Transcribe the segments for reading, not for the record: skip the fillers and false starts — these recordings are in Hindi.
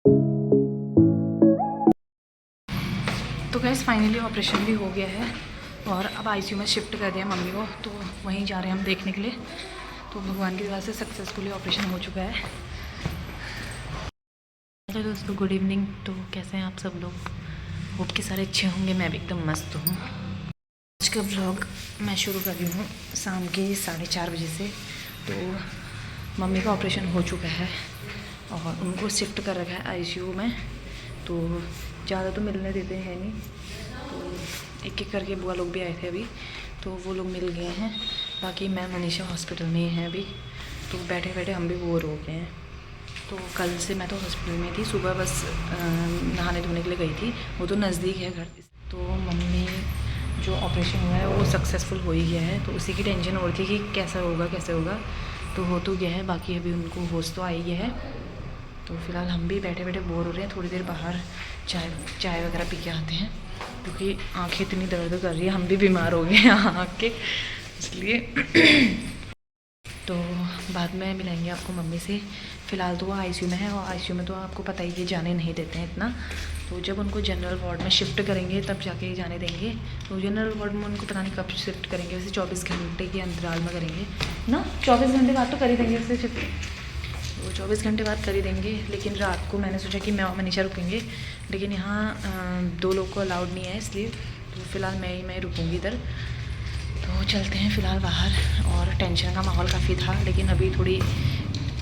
तो गैस फाइनली ऑपरेशन भी हो गया है और अब आईसीयू में शिफ्ट कर दिया मम्मी को, तो वहीं जा रहे हैं हम देखने के लिए। तो भगवान की दया से सक्सेसफुली ऑपरेशन हो चुका है। हेलो दोस्तों, गुड इवनिंग। तो कैसे हैं आप सब लोग? होप के सारे अच्छे होंगे। मैं भी एकदम मस्त हूँ। आज का ब्लॉग मैं शुरू कर रही हूँ शाम के 4:30 बजे से। तो मम्मी का ऑपरेशन हो चुका है और उनको शिफ्ट कर रखा है आईसीयू में। तो ज़्यादा तो मिलने देते हैं नहीं, तो एक एक करके बुआ लोग भी आए थे अभी, तो वो लोग मिल गए हैं। बाकी मैं मनीषा हॉस्पिटल में ही हैं अभी। तो बैठे बैठे हम भी बोर हो गए हैं। तो कल से मैं तो हॉस्पिटल में थी, सुबह बस नहाने धोने के लिए गई थी, वो तो नज़दीक है घर। तो मम्मी जो ऑपरेशन हुआ है वो सक्सेसफुल हो ही गया है, तो उसी की टेंशन हो रही थी कि कैसा होगा कैसे होगा। तो हो तो गया है, बाकी अभी उनको होश तो आ ही गया है। तो फिलहाल हम भी बैठे बैठे बोर हो रहे हैं। थोड़ी देर बाहर चाय वगैरह पी के आते हैं, क्योंकि आंखें इतनी दर्द कर रही है, हम भी बीमार हो गए हैं आँख के, इसलिए। तो बाद में मिलेंगे आपको मम्मी से। फ़िलहाल तो वो आईसीयू में है, और आईसीयू में तो आपको पता ही है जाने नहीं देते हैं इतना। तो जब उनको जनरल वार्ड में शिफ्ट करेंगे तब जाके जाने देंगे। तो जनरल वार्ड में उनको पता नहीं कब शिफ्ट करेंगे, वैसे 24 घंटे के अंतराल में करेंगे ना। 24 घंटे बाद तो कर ही देंगे वैसे शिफ्ट, तो 24 घंटे बाद कर ही देंगे। लेकिन रात को मैंने सोचा कि मैं और मनीषा रुकेंगे, लेकिन यहाँ 2 लोग को अलाउड नहीं है, इसलिए तो फ़िलहाल मैं ही रुकूँगी इधर। तो चलते हैं फ़िलहाल बाहर। और टेंशन का माहौल काफ़ी था, लेकिन अभी थोड़ी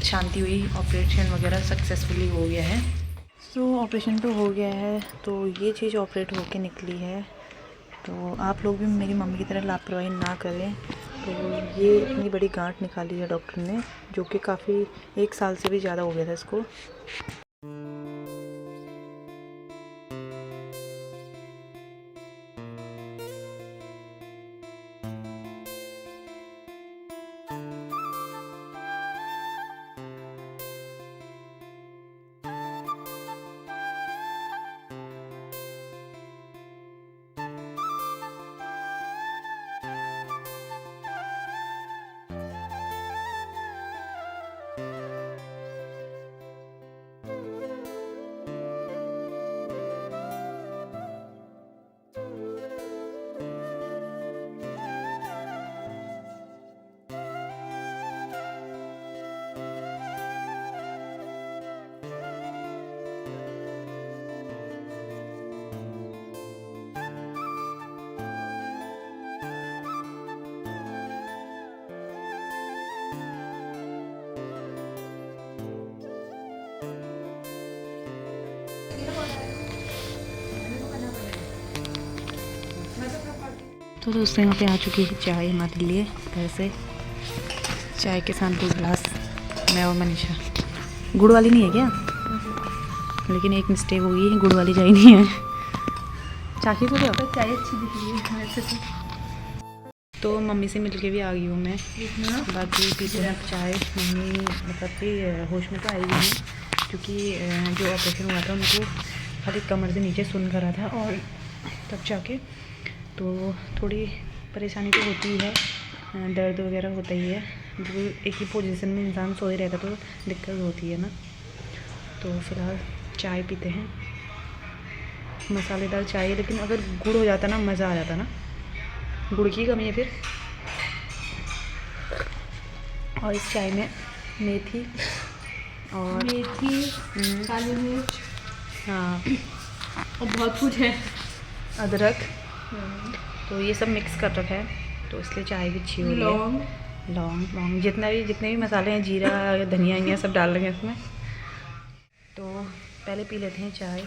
शांति हुई। ऑपरेशन वगैरह सक्सेसफुली हो गया है। तो ऑपरेशन तो हो गया है, तो ये चीज़ ऑपरेट होके निकली है। तो आप लोग भी मेरी मम्मी की तरह लापरवाही ना करें। तो ये इतनी बड़ी गांठ निकाली है डॉक्टर ने, जो कि काफ़ी 1 साल से भी ज़्यादा हो गया था इसको। तो दोस्तों यहाँ पे आ चुकी है चाय हमारे लिए घर से। चाय के साथ 2 गिलास, मैं और मनीषा। गुड़ वाली नहीं है क्या? लेकिन एक मिस्टेक हो गई है, गुड़ वाली चाय नहीं है। चाकी को क्या चाय अच्छी दिख रही है वैसे तो मम्मी से मिलके भी आ गई हूँ मैं। बाकी पीते हैं चाय। मम्मी मतलब कि होश में तो आई हुई है, क्योंकि जो ऑपरेशन हुआ था उनको खाली कमर से नीचे सुन करा था, और तब जाके तो थोड़ी परेशानी तो होती ही है, दर्द वगैरह होता ही है। जो एक ही पोजीशन में इंसान सोए रहता तो दिक्कत होती है ना। तो फिलहाल चाय पीते हैं, मसालेदार चाय। लेकिन अगर गुड़ हो जाता ना, मज़ा आ जाता ना। गुड़ की कमी है फिर। और इस चाय में मेथी और काली मिर्च, हाँ, और बहुत कुछ है, अदरक, तो ये सब मिक्स कर रखा है, तो इसलिए चाय भी अच्छी हो रही है। लौंग जितने भी मसाले हैं, जीरा, धनिया, ये सब डाल रहे हैं इसमें। तो पहले पी लेते हैं चाय,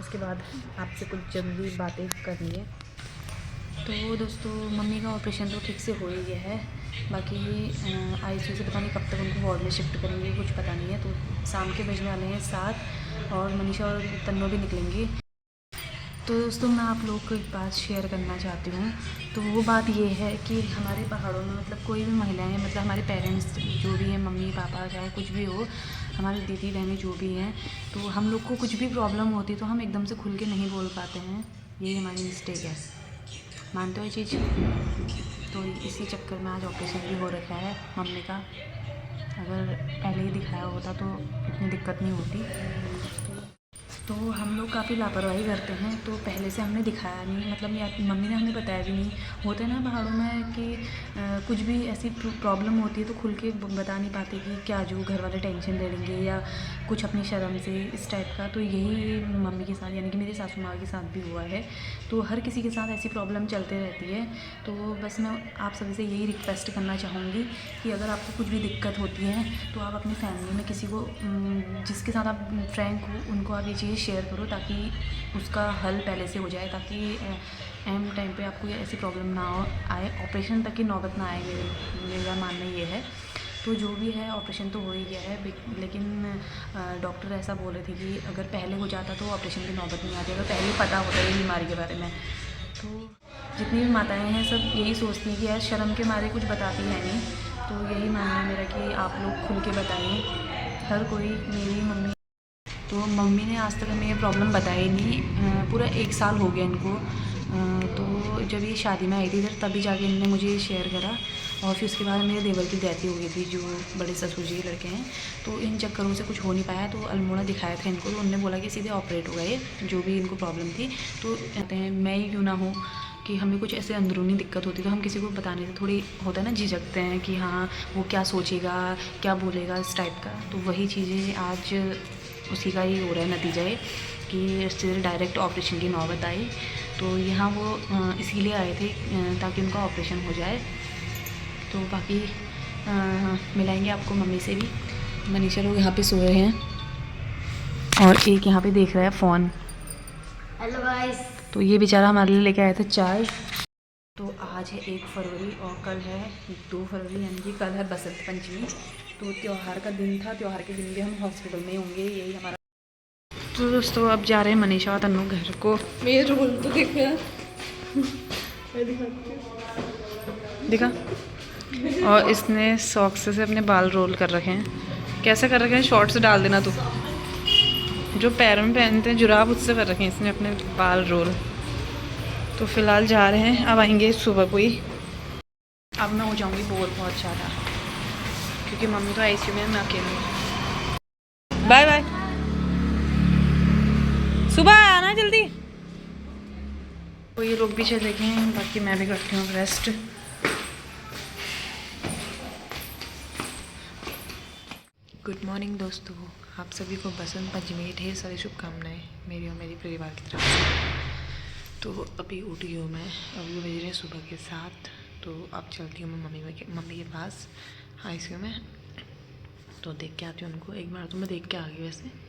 उसके बाद आपसे कुछ ज़रूरी बातें करनी है। तो दोस्तों मम्मी का ऑपरेशन तो ठीक से हो ही गया है। बाकी आईसीयू से पता नहीं कब तक उनको वार्ड में शिफ्ट करेंगे, कुछ पता नहीं है। तो शाम के बजने वाले हैं 7, और मनीषा और तन्नो भी निकलेंगी। तो दोस्तों मैं आप लोगों को एक बात शेयर करना चाहती हूँ। तो वो बात ये है कि हमारे पहाड़ों में मतलब कोई भी महिलाएं, मतलब हमारे पेरेंट्स जो भी हैं, मम्मी पापा चाहे कुछ भी हो, हमारी दीदी बहनें जो भी हैं, तो हम लोग को कुछ भी प्रॉब्लम होती है तो हम एकदम से खुल के नहीं बोल पाते हैं। यही हमारी मिस्टेक है, मानते हो ये चीज़? तो इसी चक्कर में आज ऑपरेशन भी हो रखा है मम्मी का। अगर पहले ही दिखाया होता तो इतनी दिक्कत नहीं होती। तो हम लोग काफ़ी लापरवाही करते हैं, तो पहले से हमने दिखाया नहीं, मतलब या मम्मी ने हमें बताया भी नहीं। होते हैं ना पहाड़ों में कि कुछ भी ऐसी प्रॉब्लम होती है तो खुल के बता नहीं पाते कि क्या जो घर वाले टेंशन ले लेंगे या कुछ अपनी शर्म से इस टाइप का। तो यही मम्मी के साथ यानी कि मेरी सासू माँ के साथ भी हुआ है। तो हर किसी के साथ ऐसी प्रॉब्लम चलते रहती है। तो बस मैं आप सभी से यही रिक्वेस्ट करना चाहूँगी कि अगर आपको कुछ भी दिक्कत होती है तो आप अपनी फैमिली में किसी को जिसके साथ आप फ्रैंक हो उनको आप ये चीज़ शेयर करो, ताकि उसका हल पहले से हो जाए, ताकि एम टाइम पे आपको ऐसी प्रॉब्लम ना आए, ऑपरेशन तक की नौबत ना आए। मेरा मानना ये है। तो जो भी है ऑपरेशन तो हो ही गया है, लेकिन डॉक्टर ऐसा बोल रहे थे कि अगर पहले हो जाता तो ऑपरेशन की नौबत नहीं आती, अगर पहले पता होता ये बीमारी के बारे में। तो जितनी भी माताएं हैं सब यही सोचती हैं कि यार शर्म के मारे कुछ बताती है नहीं। तो यही मानना है मेरा कि आप लोग खुल के बताएं, हर कोई। मेरी मम्मी तो मम्मी ने आज तक हमें ये प्रॉब्लम बताई नहीं, पूरा 1 साल हो गया इनको। तो जब ये शादी में आई थी इधर तभी जाके इन्होंने मुझे ये शेयर करा, और फिर उसके बाद मेरे देवर की डेथ हो गई थी, जो बड़े ससुर जी के लड़के हैं। तो इन चक्करों से कुछ हो नहीं पाया, तो अल्मोड़ा दिखाया था इनको, तो उन्होंने बोला कि सीधे ऑपरेट हो गए जो भी इनको प्रॉब्लम थी। तो कहते हैं मैं ही क्यों ना हूँ कि हमें कुछ ऐसे अंदरूनी दिक्कत होती है तो हम किसी को बताने से थोड़ी होता है ना, झिझकते हैं कि हाँ वो क्या सोचेगा क्या बोलेगा इस टाइप का। तो वही चीज़ें आज उसी का ही हो रहा है नतीजा है कि सीधे डायरेक्ट ऑपरेशन की नौबत आई। तो यहाँ वो इसीलिए आए थे ताकि उनका ऑपरेशन हो जाए। तो बाकी मिलाएंगे आपको मम्मी से भी। मनीषा लोग यहाँ पे सो रहे हैं और एक यहाँ पे देख रहा है फ़ोन। Hello guys. तो ये बेचारा हमारे लिए लेके आया था चाय। तो आज है 1 फरवरी और कल है 2 फरवरी, यानी कि कल है बसंत पंचमी। तो त्यौहार का दिन था, त्यौहार के दिन भी हम हॉस्पिटल में ही होंगे, यही हमारा। तो दोस्तों अब जा रहे हैं मनीषा और तन्नू घर को। मेरे रोल तो देख यार। दिखा। और इसने सॉक्स से अपने बाल रोल कर रखे हैं। कैसे कर रखे हैं? शॉर्ट्स डाल देना तू। जो पैरों में पहनते हैं जुराब, उससे कर रखे हैं इसने अपने बाल रोल। तो फ़िलहाल जा रहे हैं, अब आएंगे सुबह को ही। अब मैं हो जाऊंगी बोर बहुत ज़्यादा, क्योंकि मम्मी तो आईसीयू में, मैं अकेली हूँ। बाय बाय, सुबह आना जल्दी। तो ये लोग भी चले गए हैं, बाकी मैं भी करती हूँ रेस्ट। गुड मॉर्निंग दोस्तों, आप सभी को बसंत पंचमी की ढेर सारी शुभकामनाएं मेरी और मेरे परिवार की तरफ से। तो अभी उठी हूँ मैं, अभी बज रहे हैं सुबह के 7। तो अब चलती हूँ मैं मम्मी के पास आईसीयू में। तो देख के आती हूँ उनको, एक बार तो मैं देख के आ गई वैसे।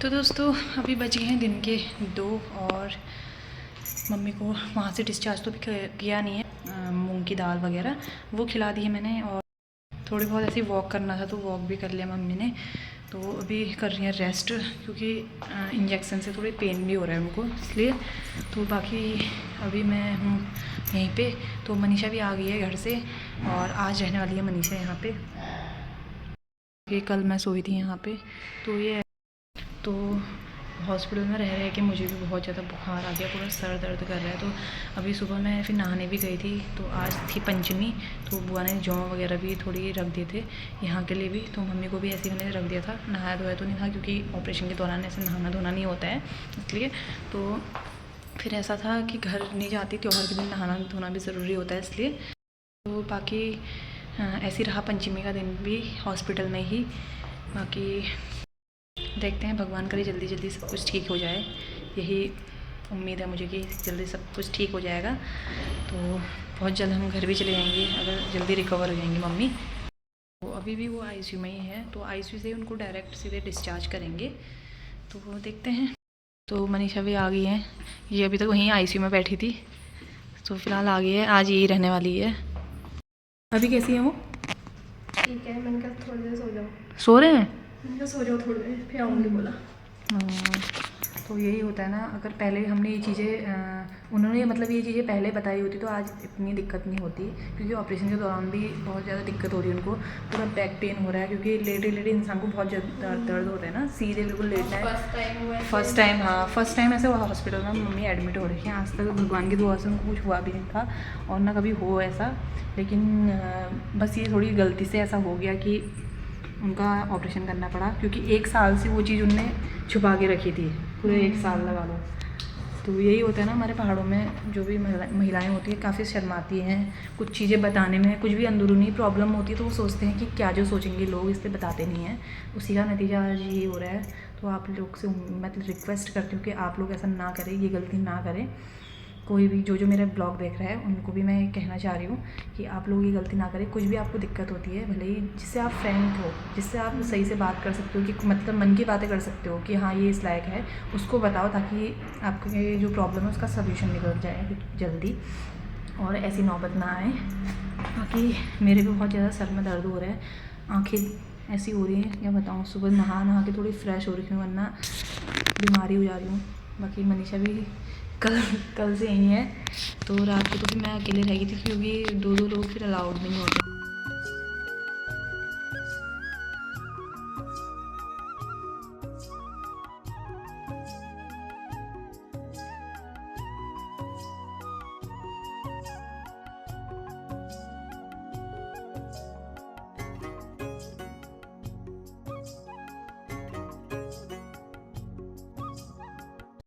तो दोस्तों अभी बज गए हैं दिन के 2 और मम्मी को वहाँ से डिस्चार्ज तो किया नहीं है, मूंग की दाल वगैरह वो खिला दी है मैंने। और थोड़ी बहुत ऐसी वॉक करना था तो वॉक भी कर लिया मम्मी ने। तो अभी कर रही है रेस्ट, क्योंकि इंजेक्शन से थोड़ी पेन भी हो रहा है उनको, इसलिए। तो बाकी अभी मैं हूँ यहीं पे। तो मनीषा भी आ गई है घर से और आज रहने वाली है मनीषा यहाँ पे, कि कल मैं सोई थी यहाँ पे। तो ये तो हॉस्पिटल में रह रहे कि मुझे भी बहुत ज़्यादा बुखार आ गया, पूरा सर दर्द कर रहा है। तो अभी सुबह मैं फिर नहाने भी गई थी, तो आज थी पंचमी। तो बुआ ने जौ वगैरह भी थोड़ी रख दिए थे यहाँ के लिए भी, तो मम्मी को भी ऐसे ही मैंने रख दिया था। नहाया धोया तो नहीं था, क्योंकि ऑपरेशन के दौरान ऐसे नहाना धोना नहीं होता है, इसलिए। तो फिर ऐसा था कि घर नहीं जाती, त्यौहार के दिन नहाना धोना भी ज़रूरी होता है, इसलिए। तो बाकी ऐसे रहा पंचमी का दिन भी हॉस्पिटल में ही। बाकी देखते हैं, भगवान करे जल्दी जल्दी सब कुछ ठीक हो जाए, यही उम्मीद है मुझे कि जल्दी सब कुछ ठीक हो जाएगा। तो बहुत जल्द हम घर भी चले जाएंगे अगर जल्दी रिकवर हो जाएंगी मम्मी। तो अभी भी वो आईसीयू में ही है, तो आईसीयू से उनको डायरेक्ट सीधे डिस्चार्ज करेंगे, तो वो देखते हैं। तो मनीषा भी आ गई है, ये अभी तक वहीं आईसीयू में बैठी थी, तो फिलहाल आ गई है, आज यही रहने वाली है। अभी कैसी है वो? ठीक है, मैंने कहा थोड़ी देर सो जाओ। सो रहे हैं? मैंने कहा सो जाओ थोड़ी देर, फिर आऊँगी बोला। तो यही होता है ना, अगर पहले हमने ये चीज़ें उन्होंने मतलब ये चीज़ें पहले बताई होती तो आज इतनी दिक्कत नहीं होती, क्योंकि ऑपरेशन के दौरान भी बहुत ज़्यादा दिक्कत हो रही है उनको। पूरा बैक पेन हो रहा है, क्योंकि लेटे लेटे इंसान को बहुत ज़्यादा दर्द होता है ना, सीधे बिल्कुल लेटना है। फर्स्ट टाइम, हाँ फर्स्ट टाइम ऐसे हॉस्पिटल में मम्मी एडमिट हो रही है। आज तक भगवान की दुआ से उनको कुछ हुआ भी नहीं था और ना कभी हो ऐसा, लेकिन बस ये थोड़ी गलती से ऐसा हो गया कि उनका ऑपरेशन करना पड़ा, क्योंकि 1 साल से वो चीज़ उनने छुपा के रखी थी, पूरे 1 साल लगा लो। तो यही होता है ना, हमारे पहाड़ों में जो भी महिलाएं होती हैं काफ़ी शर्माती हैं कुछ चीज़ें बताने में। कुछ भी अंदरूनी प्रॉब्लम होती है तो वो सोचते हैं कि क्या जो सोचेंगे लोग, इसलिए बताते नहीं हैं। उसी का नतीजा आज ये हो रहा है। तो आप लोग से मैं रिक्वेस्ट करती हूँ कि आप लोग ऐसा ना करें, ये गलती ना करें। कोई भी जो मेरा ब्लॉग देख रहा है उनको भी मैं कहना चाह रही हूँ कि आप लोग ये गलती ना करें। कुछ भी आपको दिक्कत होती है, भले ही जिससे आप फ्रेंड हो, जिससे आप सही से बात कर सकते हो, कि मतलब मन की बातें कर सकते हो कि हाँ ये इस लायक है, उसको बताओ, ताकि आपके जो प्रॉब्लम है उसका सोल्यूशन निकल जाए जल्दी और ऐसी नौबत ना आए। बाकी मेरे भी बहुत ज़्यादा सर में दर्द हो रहा है, आँखें ऐसी हो रही हैं, क्या बताऊँ। सुबह नहा के थोड़ी फ्रेश हो रही हूँ, वरना बीमारी हो जा रही हूँ। बाकी मनीषा भी कल से यहीं है, तो रात को तो फिर मैं अकेले रह गई थी, क्योंकि 2 लोग फिर अलाउड नहीं होते।